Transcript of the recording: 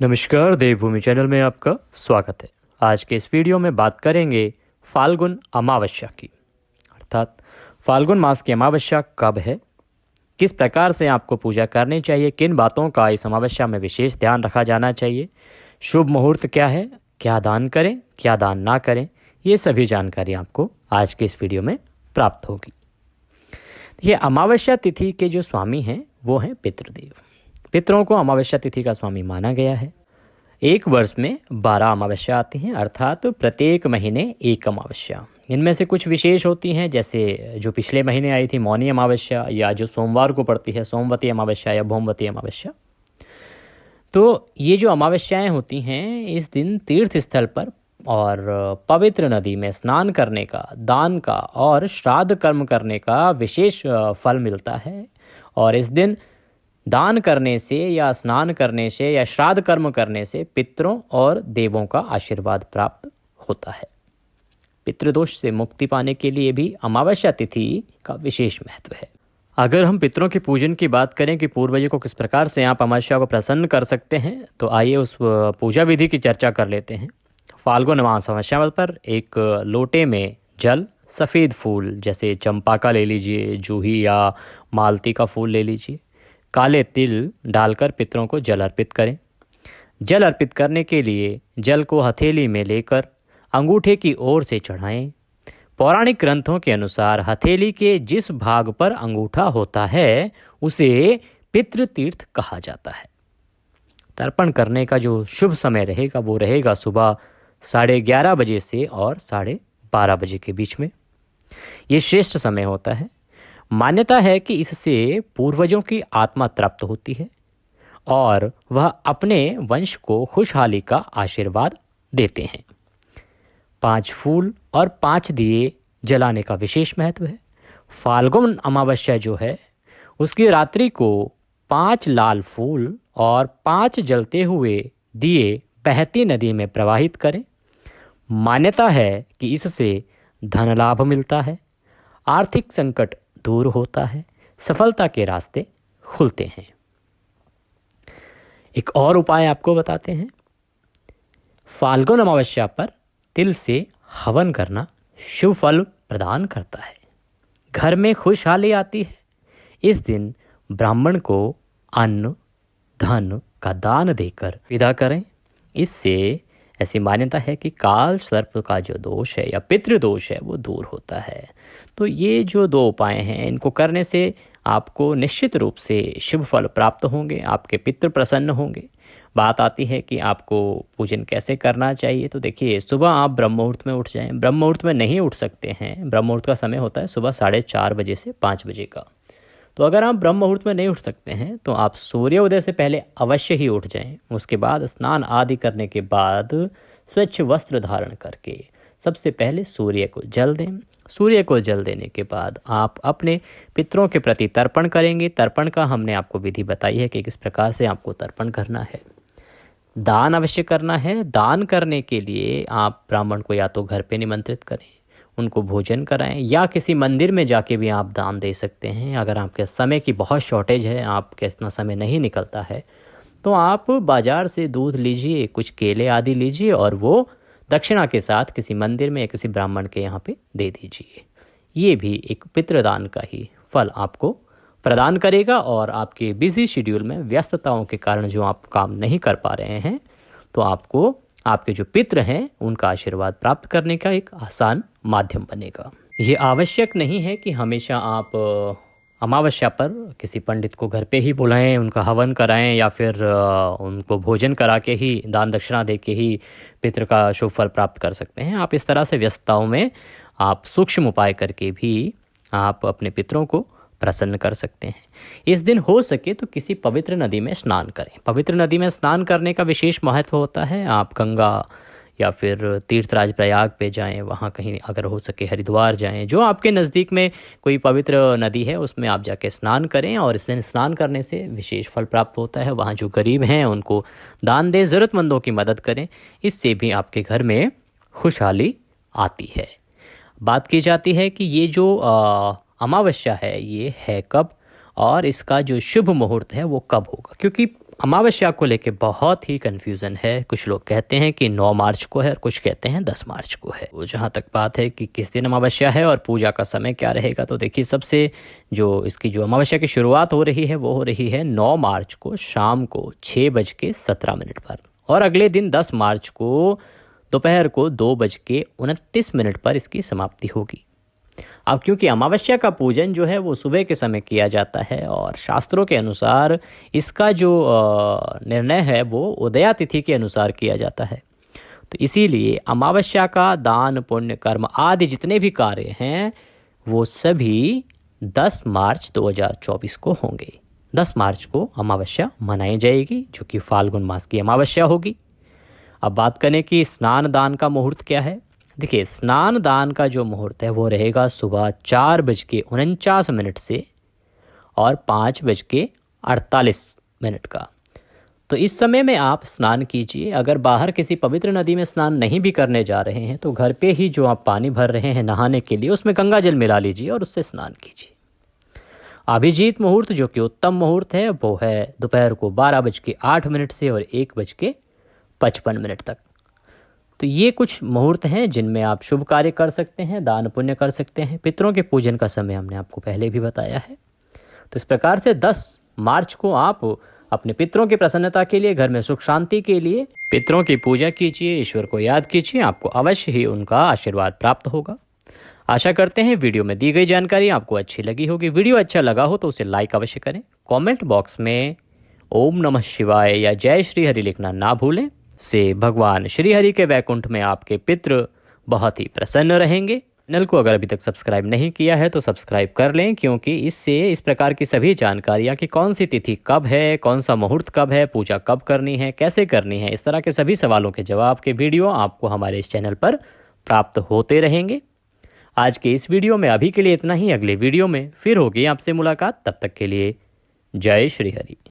नमस्कार, देवभूमि चैनल में आपका स्वागत है। आज के इस वीडियो में बात करेंगे फाल्गुन अमावस्या की, अर्थात फाल्गुन मास की अमावस्या कब है, किस प्रकार से आपको पूजा करनी चाहिए, किन बातों का इस अमावस्या में विशेष ध्यान रखा जाना चाहिए, शुभ मुहूर्त क्या है, क्या दान करें क्या दान ना करें, ये सभी जानकारी आपको आज के इस वीडियो में प्राप्त होगी। ये अमावस्या तिथि के जो स्वामी हैं वो हैं पितृदेव। पितरों को अमावस्या तिथि का स्वामी माना गया है। एक वर्ष में 12 अमावस्या आती हैं, अर्थात प्रत्येक महीने एक अमावस्या। इनमें से कुछ विशेष होती हैं, जैसे जो पिछले महीने आई थी मौनी अमावस्या, या जो सोमवार को पड़ती है सोमवती अमावस्या या भौमवती अमावस्या। तो ये जो अमावस्याएं होती हैं, इस दिन तीर्थ स्थल पर और पवित्र नदी में स्नान करने का, दान का और श्राद्ध कर्म करने का विशेष फल मिलता है। और इस दिन दान करने से या स्नान करने से या श्राद्ध कर्म करने से पितरों और देवों का आशीर्वाद प्राप्त होता है। पितृदोष से मुक्ति पाने के लिए भी अमावस्या तिथि का विशेष महत्व है। अगर हम पितरों के पूजन की बात करें कि पूर्वजों को किस प्रकार से आप अमावस्या को प्रसन्न कर सकते हैं, तो आइए उस पूजा विधि की चर्चा कर लेते हैं। फाल्गुन मास अमावस्या पर एक लोटे में जल, सफ़ेद फूल जैसे चंपा का ले लीजिए, जूही या मालती का फूल ले लीजिए, काले तिल डालकर पितरों को जल अर्पित करें। जल अर्पित करने के लिए जल को हथेली में लेकर अंगूठे की ओर से चढ़ाएं। पौराणिक ग्रंथों के अनुसार हथेली के जिस भाग पर अंगूठा होता है उसे पितृ तीर्थ कहा जाता है। तर्पण करने का जो शुभ समय रहेगा वो रहेगा सुबह 11:30 बजे से और 12:30 बजे के बीच में। ये श्रेष्ठ समय होता है। मान्यता है कि इससे पूर्वजों की आत्मा तृप्त होती है और वह अपने वंश को खुशहाली का आशीर्वाद देते हैं। 5 फूल और 5 दिए जलाने का विशेष महत्व है। फाल्गुन अमावस्या जो है उसकी रात्रि को 5 लाल फूल और 5 जलते हुए दिए बहती नदी में प्रवाहित करें। मान्यता है कि इससे धन लाभ मिलता है, आर्थिक संकट दूर होता है, सफलता के रास्ते खुलते हैं। एक और उपाय आपको बताते हैं। फाल्गुन अमावस्या पर तिल से हवन करना शुभ फल प्रदान करता है, घर में खुशहाली आती है। इस दिन ब्राह्मण को अन्न धन का दान देकर विदा करें। इससे ऐसी मान्यता है कि काल सर्प का जो दोष है या पितृदोष है वो दूर होता है। तो ये जो 2 उपाय हैं इनको करने से आपको निश्चित रूप से शुभ फल प्राप्त होंगे, आपके पितृ प्रसन्न होंगे। बात आती है कि आपको पूजन कैसे करना चाहिए। तो देखिए, सुबह आप ब्रह्म मुहूर्त में उठ जाएं। ब्रह्म मुहूर्त में नहीं उठ सकते हैं, ब्रह्म मुहूर्त का समय होता है सुबह 4:30 बजे से 5 बजे का। तो अगर आप ब्रह्म मुहूर्त में नहीं उठ सकते हैं तो आप सूर्योदय से पहले अवश्य ही उठ जाएं। उसके बाद स्नान आदि करने के बाद स्वच्छ वस्त्र धारण करके सबसे पहले सूर्य को जल दें। सूर्य को जल देने के बाद आप अपने पितरों के प्रति तर्पण करेंगे। तर्पण का हमने आपको विधि बताई है कि किस प्रकार से आपको तर्पण करना है। दान अवश्य करना है। दान करने के लिए आप ब्राह्मण को या तो घर पे निमंत्रित करें, उनको भोजन कराएं, या किसी मंदिर में जाके भी आप दान दे सकते हैं। अगर आपके समय की बहुत शॉर्टेज है, आपके इतना समय नहीं निकलता है, तो आप बाज़ार से दूध लीजिए, कुछ केले आदि लीजिए और वो दक्षिणा के साथ किसी मंदिर में या किसी ब्राह्मण के यहाँ पे दे दीजिए। ये भी एक पितृदान का ही फल आपको प्रदान करेगा। और आपके बिजी शेड्यूल में व्यस्तताओं के कारण जो आप काम नहीं कर पा रहे हैं, तो आपको आपके जो पितृ हैं उनका आशीर्वाद प्राप्त करने का एक आसान माध्यम बनेगा। ये आवश्यक नहीं है कि हमेशा आप अमावस्या पर किसी पंडित को घर पे ही बुलाएं, उनका हवन कराएं या फिर उनको भोजन करा के ही, दान दक्षिणा दे के ही पितृ का शुभ फल प्राप्त कर सकते हैं। आप इस तरह से व्यस्तताओं में आप सूक्ष्म उपाय करके भी आप अपने पितरों को प्रसन्न कर सकते हैं। इस दिन हो सके तो किसी पवित्र नदी में स्नान करें। पवित्र नदी में स्नान करने का विशेष महत्व होता है। आप गंगा या फिर तीर्थराज प्रयाग पे जाएं, वहाँ कहीं अगर हो सके हरिद्वार जाएं, जो आपके नज़दीक में कोई पवित्र नदी है उसमें आप जाके स्नान करें। और इस दिन स्नान करने से विशेष फल प्राप्त होता है। वहाँ जो गरीब हैं उनको दान दें, ज़रूरतमंदों की मदद करें। इससे भी आपके घर में खुशहाली आती है। बात की जाती है कि ये जो अमावस्या है ये है कब और इसका जो शुभ मुहूर्त है वो कब होगा, क्योंकि अमावस्या को लेके बहुत ही कन्फ्यूज़न है। कुछ लोग कहते हैं कि 9 मार्च को है और कुछ कहते हैं 10 मार्च को है। तो जहाँ तक बात है कि किस दिन अमावस्या है और पूजा का समय क्या रहेगा, तो देखिए सबसे इसकी जो अमावस्या की शुरुआत हो रही है वो हो रही है 9 मार्च को शाम को 6:17 पर, और अगले दिन 10 मार्च को दोपहर को 2:29 पर इसकी समाप्ति होगी। अब क्योंकि अमावस्या का पूजन जो है वो सुबह के समय किया जाता है और शास्त्रों के अनुसार इसका जो निर्णय है वो उदया तिथि के अनुसार किया जाता है, तो इसीलिए अमावस्या का दान पुण्य कर्म आदि जितने भी कार्य हैं वो सभी 10 मार्च 2024 को होंगे। 10 मार्च को अमावस्या मनाई जाएगी जो कि फाल्गुन मास की अमावस्या होगी। अब बात करें कि स्नान दान का मुहूर्त क्या है। देखिए, स्नान दान का जो मुहूर्त है वो रहेगा सुबह 4:49 से और 5:48 का। तो इस समय में आप स्नान कीजिए। अगर बाहर किसी पवित्र नदी में स्नान नहीं भी करने जा रहे हैं तो घर पे ही जो आप पानी भर रहे हैं नहाने के लिए उसमें गंगा जल मिला लीजिए और उससे स्नान कीजिए। अभिजीत मुहूर्त जो कि उत्तम मुहूर्त है वो है दोपहर को 12:08 से और 1:55 तक। तो ये कुछ मुहूर्त हैं जिनमें आप शुभ कार्य कर सकते हैं, दान पुण्य कर सकते हैं। पितरों के पूजन का समय हमने आपको पहले भी बताया है। तो इस प्रकार से 10 मार्च को आप अपने पितरों की प्रसन्नता के लिए, घर में सुख शांति के लिए पितरों की पूजा कीजिए, ईश्वर को याद कीजिए, आपको अवश्य ही उनका आशीर्वाद प्राप्त होगा। आशा करते हैं वीडियो में दी गई जानकारी आपको अच्छी लगी होगी। वीडियो अच्छा लगा हो तो उसे लाइक अवश्य करें। कमेंट बॉक्स में ओम नमः शिवाय या जय श्री हरि लिखना ना भूलें। से भगवान श्री हरि के वैकुंठ में आपके पितृ बहुत ही प्रसन्न रहेंगे। चैनल को अगर अभी तक सब्सक्राइब नहीं किया है तो सब्सक्राइब कर लें, क्योंकि इससे इस प्रकार की सभी जानकारियाँ कि कौन सी तिथि कब है, कौन सा मुहूर्त कब है, पूजा कब करनी है, कैसे करनी है, इस तरह के सभी सवालों के जवाब के वीडियो आपको हमारे इस चैनल पर प्राप्त होते रहेंगे। आज के इस वीडियो में अभी के लिए इतना ही। अगले वीडियो में फिर होगी आपसे मुलाकात। तब तक के लिए जय श्री हरि।